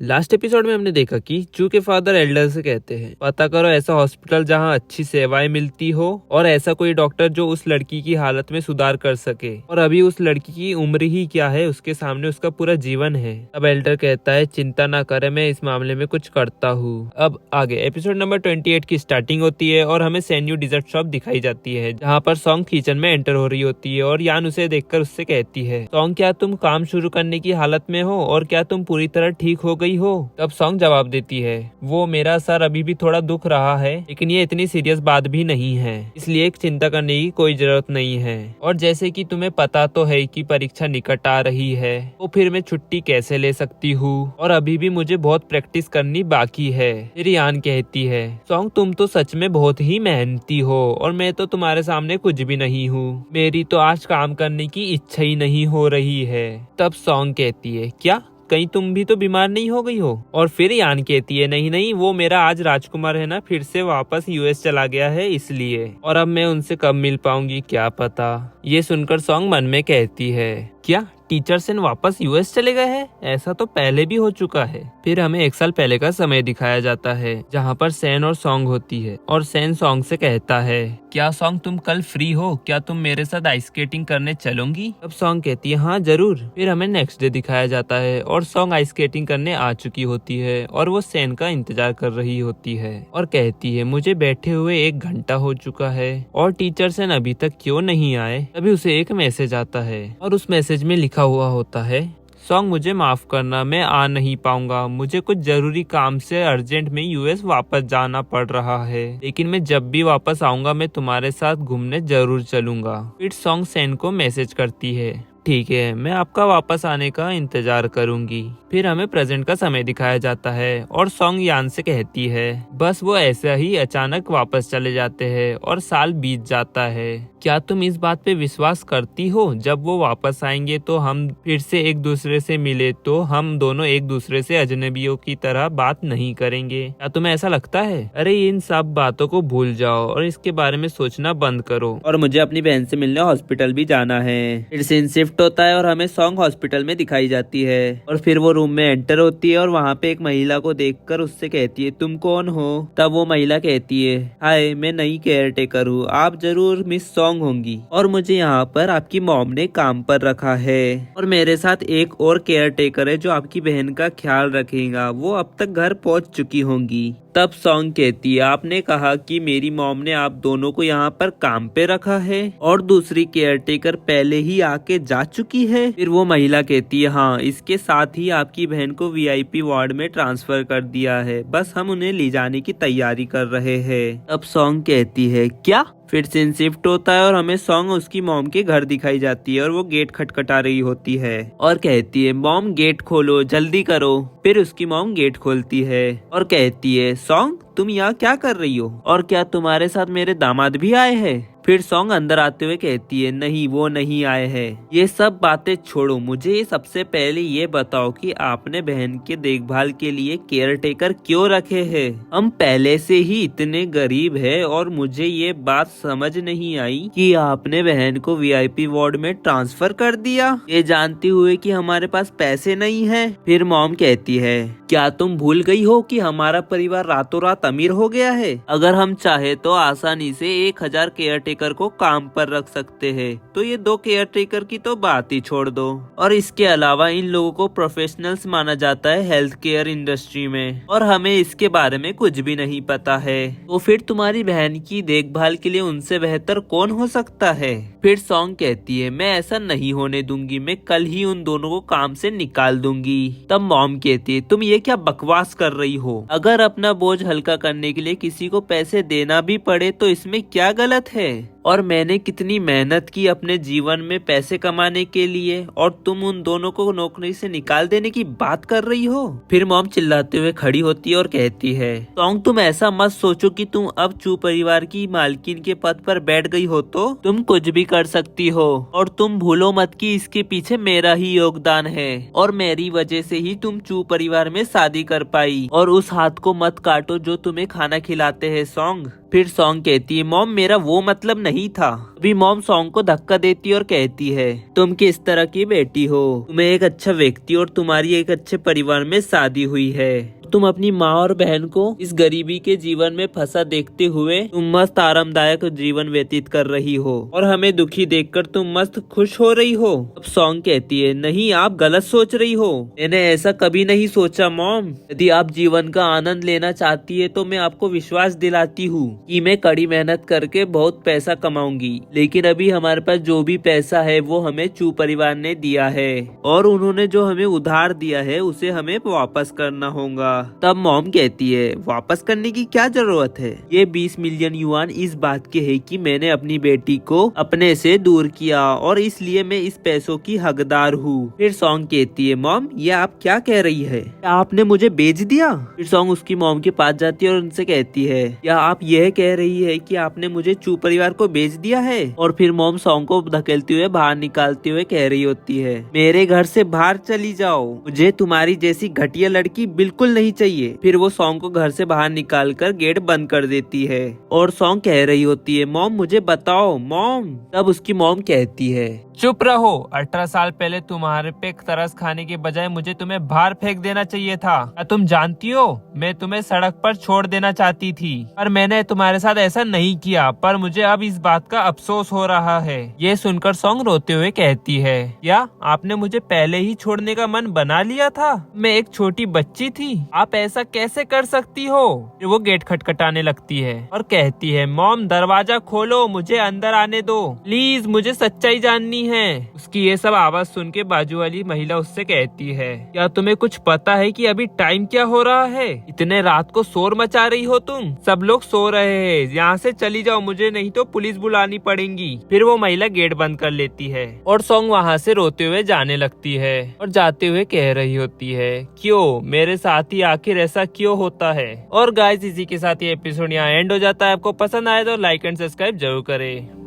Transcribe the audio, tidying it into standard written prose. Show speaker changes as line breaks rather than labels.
Last episode में हमने देखा कि चू के फादर एल्डर से कहते हैं पता करो ऐसा हॉस्पिटल जहां अच्छी सेवाएं मिलती हो और ऐसा कोई डॉक्टर जो उस लड़की की हालत में सुधार कर सके। और अभी उस लड़की की उम्र ही क्या है, उसके सामने उसका पूरा जीवन है। अब एल्डर कहता है चिंता ना करे, मैं इस मामले में कुछ करता हूँ। अब आगे एपिसोड नंबर 28 की स्टार्टिंग होती है और हमें सेन्यू डिजर्ट शॉप दिखाई जाती है जहाँ पर सॉन्ग किचन में एंटर हो रही होती है और यान उसे देखकर उससे कहती है सॉन्ग क्या तुम काम शुरू करने की हालत में हो और क्या तुम पूरी तरह ठीक हो गई हो। तब सॉन्ग जवाब देती है वो मेरा सर अभी भी थोड़ा दुख रहा है लेकिन ये इतनी सीरियस बात भी नहीं है, इसलिए चिंता करने की कोई जरूरत नहीं है। और जैसे कि तुम्हें पता तो है कि परीक्षा निकट आ रही है तो फिर मैं छुट्टी कैसे ले सकती हूँ और अभी भी मुझे बहुत प्रैक्टिस करनी बाकी है। फिर यान कहती है सॉन्ग तुम तो सच में बहुत ही मेहनती हो और मैं तो तुम्हारे सामने कुछ भी नहीं हूँ, मेरी तो आज काम करने की इच्छा ही नहीं हो रही है। तब सॉन्ग कहती है क्या कहीं तुम भी तो बीमार नहीं हो गई हो। और फिर यान कहती है नहीं नहीं, वो मेरा आज राजकुमार है ना फिर से वापस यूएस चला गया है इसलिए, और अब मैं उनसे कब मिल पाऊंगी क्या पता। ये सुनकर सॉन्ग मन में कहती है क्या टीचर सेन वापस यूएस चले गए हैं, ऐसा तो पहले भी हो चुका है। फिर हमें 1 साल पहले का समय दिखाया जाता है जहाँ पर सैन और सॉन्ग होती है और सैन सॉन्ग से कहता है क्या सॉन्ग तुम कल फ्री हो, क्या तुम मेरे साथ आइस स्केटिंग करने चलोगी। अब सॉन्ग कहती है हाँ जरूर। फिर हमें नेक्स्ट डे दिखाया जाता है और सॉन्ग आइस स्केटिंग करने आ चुकी होती है और वो सैन का इंतजार कर रही होती है और कहती है मुझे बैठे हुए 1 घंटा हो चुका है और टीचर सेन अभी तक क्यों नहीं आए। तभी उसे एक मैसेज आता है और उस मैसेज में लिखा हुआ होता है सॉन्ग मुझे माफ करना, मैं आ नहीं पाऊंगा, मुझे कुछ जरूरी काम से अर्जेंट में यूएस वापस जाना पड़ रहा है, लेकिन मैं जब भी वापस आऊंगा मैं तुम्हारे साथ घूमने जरूर चलूंगा। फिर सॉन्ग सैन को मैसेज करती है ठीक है मैं आपका वापस आने का इंतजार करूंगी। फिर हमें प्रेजेंट का समय दिखाया जाता है और सॉन्ग यान से कहती है बस वो ऐसा ही अचानक वापस चले जाते हैं और साल बीत जाता है। क्या तुम इस बात पे विश्वास करती हो जब वो वापस आएंगे तो हम फिर से एक दूसरे से मिले तो हम दोनों एक दूसरे से अजनबियों की तरह बात नहीं करेंगे। क्या तुम्हें ऐसा लगता है? अरे इन सब बातों को भूल जाओ और इसके बारे में सोचना बंद करो और मुझे अपनी बहन से मिलने हॉस्पिटल भी जाना है। फिर सीन शिफ्ट होता है और हमें सॉन्ग हॉस्पिटल में दिखाई जाती है और फिर वो रूम में एंटर होती है और वहाँ पे एक महिला को देखकर उससे कहती है तुम कौन हो। तब वो महिला कहती है हाय मैं नई केयर टेकर हूँ, आप जरूर मिस सॉन्ग होंगी और मुझे यहाँ पर आपकी मॉम ने काम पर रखा है और मेरे साथ एक और केयर टेकर है जो आपकी बहन का ख्याल रखेगा, वो अब तक घर पहुँच चुकी होंगी। तब सॉन्ग कहती है आपने कहा कि मेरी मॉम ने आप दोनों को यहाँ पर काम पे रखा है और दूसरी केयरटेकर पहले ही आके जा चुकी है। फिर वो महिला कहती है हाँ इसके साथ ही आपकी बहन को वीआईपी वार्ड में ट्रांसफर कर दिया है, बस हम उन्हें ले जाने की तैयारी कर रहे हैं। अब सॉन्ग कहती है क्या। फिर सीन शिफ्ट होता है और हमें सॉन्ग उसकी मॉम के घर दिखाई जाती है और वो गेट खटखटा रही होती है और कहती है मॉम गेट खोलो जल्दी करो। फिर उसकी मॉम गेट खोलती है और कहती है सॉन्ग तुम यहाँ क्या कर रही हो और क्या तुम्हारे साथ मेरे दामाद भी आए हैं। फिर सॉन्ग अंदर आते हुए कहती है नहीं वो नहीं आए हैं, ये सब बातें छोड़ो, मुझे सबसे पहले ये बताओ कि आपने बहन के देखभाल के लिए केयर टेकर क्यों रखे हैं। हम पहले से ही इतने गरीब है और मुझे ये बात समझ नहीं आई कि आपने बहन को वीआईपी वार्ड में ट्रांसफर कर दिया, ये जानते हुए कि हमारे पास पैसे नहीं है। फिर मॉम कहती है क्या तुम भूल गई हो कि हमारा परिवार रातों रात अमीर हो गया है, अगर हम चाहे तो आसानी से 1000 केयर टेकर को काम पर रख सकते हैं, तो ये 2 केयर टेकर की तो बात ही छोड़ दो। और इसके अलावा इन लोगों को प्रोफेशनल्स माना जाता है हेल्थ केयर इंडस्ट्री में और हमें इसके बारे में कुछ भी नहीं पता है, तो फिर तुम्हारी बहन की देखभाल के लिए उनसे बेहतर कौन हो सकता है। फिर सॉन्ग कहती है मैं ऐसा नहीं होने दूंगी, मैं कल ही उन दोनों को काम से निकाल दूंगी। तब मॉम कहती है तुम ये क्या बकवास कर रही हो, अगर अपना बोझ हल्का करने के लिए किसी को पैसे देना भी पड़े तो इसमें क्या गलत है, और मैंने कितनी मेहनत की अपने जीवन में पैसे कमाने के लिए और तुम उन दोनों को नौकरी से निकाल देने की बात कर रही हो। फिर मॉम चिल्लाते हुए खड़ी होती है और कहती है सॉन्ग तुम ऐसा मत सोचो कि तुम अब चू परिवार की मालकिन के पद पर बैठ गई हो तो तुम कुछ भी कर सकती हो, और तुम भूलो मत कि इसके पीछे मेरा ही योगदान है और मेरी वजह से ही तुम चू परिवार में शादी कर पाई, और उस हाथ को मत काटो जो तुम्हें खाना खिलाते हैं सॉन्ग। फिर सॉन्ग कहती है मॉम मेरा वो मतलब नहीं था। अभी मॉम सॉन्ग को धक्का देती और कहती है, तुम किस तरह की बेटी हो, तुम्हें एक अच्छा व्यक्ति और तुम्हारी एक अच्छे परिवार में शादी हुई है। तुम अपनी माँ और बहन को इस गरीबी के जीवन में फंसा देखते हुए तुम मस्त आरामदायक जीवन व्यतीत कर रही हो और हमें दुखी देखकर तुम मस्त खुश हो रही हो। अब सॉन्ग कहती है, नहीं आप गलत सोच रही हो, मैंने ऐसा कभी नहीं सोचा मॉम। यदि आप जीवन का आनंद लेना चाहती है तो मैं आपको विश्वास दिलाती हूँ कि मैं कड़ी मेहनत करके बहुत पैसा कमाऊंगी, लेकिन अभी हमारे पास जो भी पैसा है वो हमें चू परिवार ने दिया है और उन्होंने जो हमें उधार दिया है उसे हमें वापस करना होगा। तब मॉम कहती है, वापस करने की क्या जरूरत है, ये 20 मिलियन युआन इस बात के है कि मैंने अपनी बेटी को अपने से दूर किया और इसलिए मैं इस पैसों की हकदार हूँ। फिर सॉन्ग कहती है, मॉम ये आप क्या कह रही है, क्या आपने मुझे बेच दिया। फिर सॉन्ग उसकी मॉम के पास जाती है और उनसे कहती है, क्या आप यह कह रही है कि आपने मुझे चू परिवार को बेच दिया है। और फिर मॉम सॉन्ग को धकेलते हुए बाहर निकालते हुए कह रही होती है, मेरे घर से बाहर चली जाओ, मुझे तुम्हारी जैसी घटिया लड़की बिल्कुल नहीं चाहिए। फिर वो सॉन्ग को घर से बाहर निकालकर गेट बंद कर देती है और सॉन्ग कह रही होती है, मॉम मुझे बताओ मॉम। तब उसकी मॉम कहती है, चुप रहो, 18 साल पहले तुम्हारे पे तरस खाने के बजाय मुझे तुम्हें बाहर फेंक देना चाहिए था। क्या तुम जानती हो मैं तुम्हें सड़क पर छोड़ देना चाहती थी, पर मैंने तुम्हारे साथ ऐसा नहीं किया, पर मुझे अब इस बात का अफसोस हो रहा है। ये सुनकर सॉन्ग रोते हुए कहती है, या आपने मुझे पहले ही छोड़ने का मन बना लिया था, मैं एक छोटी बच्ची थी, आप ऐसा कैसे कर सकती हो। फिर वो गेट खटखटाने लगती है और कहती है, मॉम दरवाजा खोलो, मुझे अंदर आने दो प्लीज, मुझे सच्चाई जाननी है। उसकी ये सब आवाज सुन के बाजू वाली महिला उससे कहती है, क्या तुम्हें कुछ पता है कि अभी टाइम क्या हो रहा है, इतने रात को शोर मचा रही हो तुम, सब लोग सो रहे हैं, यहाँ से चली जाओ, मुझे नहीं तो पुलिस बुलानी पड़ेगी। फिर वो महिला गेट बंद कर लेती है और सॉन्ग वहाँ से रोते हुए जाने लगती है और जाते हुए कह रही होती है, क्यों मेरे साथ ही आखिर ऐसा क्यों होता है। और गाइस इसी के साथ ये एपिसोड यहाँ एंड हो जाता है। आपको पसंद आए तो लाइक एंड सब्सक्राइब जरूर करें।